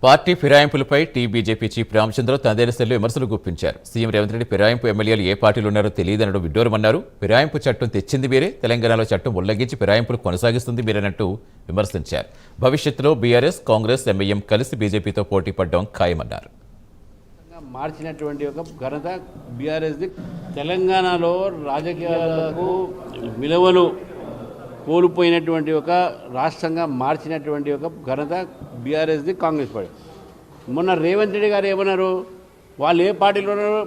Party ఫిరాయింపులపై BJP chief Ramachandra Rao తనదైన శైలిలో విమర్శలు గుప్పించారు. సీఎం రేవంత్ రెడ్డి ఫిరాయింపు ఎమ్మెల్యేలు ఏ పార్టీలో ఉన్నారో తెలియదనడం విడ్డూరమన్నారు. ఫిరాయింపు చట్టం తెచ్చింది మీరే, తెలంగాణలో చట్టం ఉల్లంఘించి ఫిరాయింపులు కొనసాగిస్తుంది మీరేనంటూ విమర్శించారు. భవిష్యత్తులో బీఆర్ఎస్, కాంగ్రెస్, ఎంఐఎం కలిసి బీజేపీతో పోటీ పడడం ఖాయమన్నారు. మార్చినటువంటి ఒక ఘనత బీఆర్ఎస్ది. తెలంగాణలో రాజకీయాలకు విలువలు కోల్పోయినటువంటి ఒక రాష్ట్రంగా మార్చినటువంటి ఒక ఘనత బీఆర్ఎస్ది, కాంగ్రెస్ పార్టీ. మొన్న రేవంత్ రెడ్డి గారు ఏమన్నారు, వాళ్ళు ఏ పార్టీలో ఉన్నారో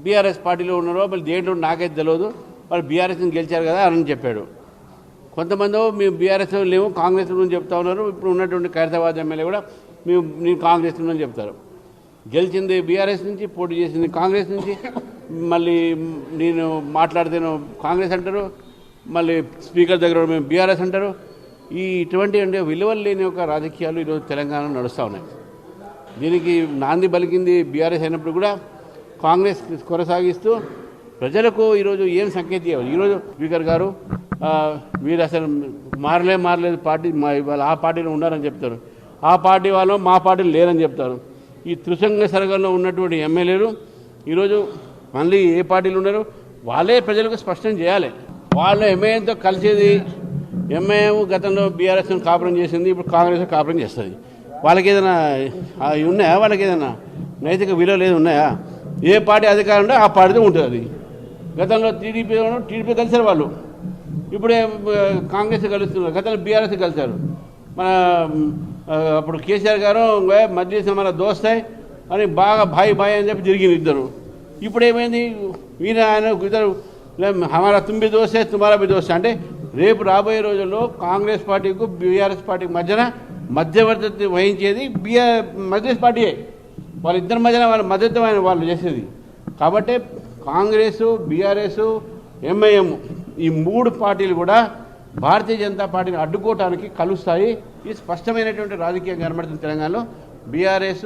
బీఆర్ఎస్ పార్టీలో ఉన్నారో మళ్ళీ దేంట్లో నాకైతే తెలియదు, వాళ్ళు బీఆర్ఎస్ని గెలిచారు కదా అని చెప్పాడు. కొంతమంది మేము బీఆర్ఎస్ లేవు కాంగ్రెస్ అని చెప్తా ఉన్నారు. ఇప్పుడు ఉన్నటువంటి ఖైరతాబాద్ ఎమ్మెల్యే కూడా నేను కాంగ్రెస్ అని చెప్తారు. గెలిచింది బీఆర్ఎస్ నుంచి, పోటీ చేసింది కాంగ్రెస్ నుంచి, మళ్ళీ నేను మాట్లాడితేనో కాంగ్రెస్ అంటారు, మళ్ళీ స్పీకర్ దగ్గర మేము బీఆర్ఎస్ అంటారు. ఇటువంటి అంటే విలువలు లేని ఒక రాజకీయాలు ఈరోజు తెలంగాణలో నడుస్తూ ఉన్నాయి. దీనికి నాంది పలికింది బీఆర్ఎస్ అయినప్పుడు కూడా కాంగ్రెస్ కొనసాగిస్తూ ప్రజలకు ఈరోజు ఏం సంకేతం ఇవ్వాలి. ఈరోజు స్పీకర్ గారు వీరు అసలు మారలేదు పార్టీ, వాళ్ళు ఆ పార్టీలో ఉండాలని చెప్తారు, ఆ పార్టీ వాళ్ళు మా పార్టీలు లేరని చెప్తారు. ఈ త్రిసంగ సరగంలో ఉన్నటువంటి ఎమ్మెల్యేలు ఈరోజు మళ్ళీ ఏ పార్టీలు ఉన్నారో వాళ్ళే ప్రజలకు స్పష్టం చేయాలి. వాళ్ళు ఎంఐఎంతో కలిసేది, ఎంఐఎం గతంలో బీఆర్ఎస్ను కాపురం చేసింది, ఇప్పుడు కాంగ్రెస్ కాపురం చేస్తుంది. వాళ్ళకి ఏదైనా ఉన్నాయా, వాళ్ళకి ఏదైనా నైతిక విలువలు ఏది ఉన్నాయా? ఏ పార్టీ అధికారం ఉంటే ఆ పార్టీతో ఉంటుంది. అది గతంలో టీడీపీ కలిసారు వాళ్ళు, ఇప్పుడే కాంగ్రెస్ కలుస్తున్నారు. గతంలో బీఆర్ఎస్ కలిశారు. మన అప్పుడు కేసీఆర్ గారు మధ్య మన దోస్తాయి అని బాగా బాయ్ అని చెప్పి జరిగింది ఇద్దరు. ఇప్పుడు ఏమైంది, ఈయన ఆయన ఇద్దరు హమారా తుమ్మి దోస్తే తుమారా బి దోస్తే అంటే రేపు రాబోయే రోజుల్లో కాంగ్రెస్ పార్టీకు బీఆర్ఎస్ పార్టీకి మధ్యన మధ్యవర్తి వహించేది మధ్యవర్తి పార్టీయే. వాళ్ళిద్దరి మధ్యన వాళ్ళ మద్దతు వాళ్ళు చేసేది. కాబట్టి కాంగ్రెస్, బీఆర్ఎస్, ఎంఐఎం ఈ మూడు పార్టీలు కూడా భారతీయ జనతా పార్టీని అడ్డుకోవటానికి కలుస్తాయి. ఇది స్పష్టమైనటువంటి రాజకీయం కనబడుతుంది తెలంగాణలో. బీఆర్ఎస్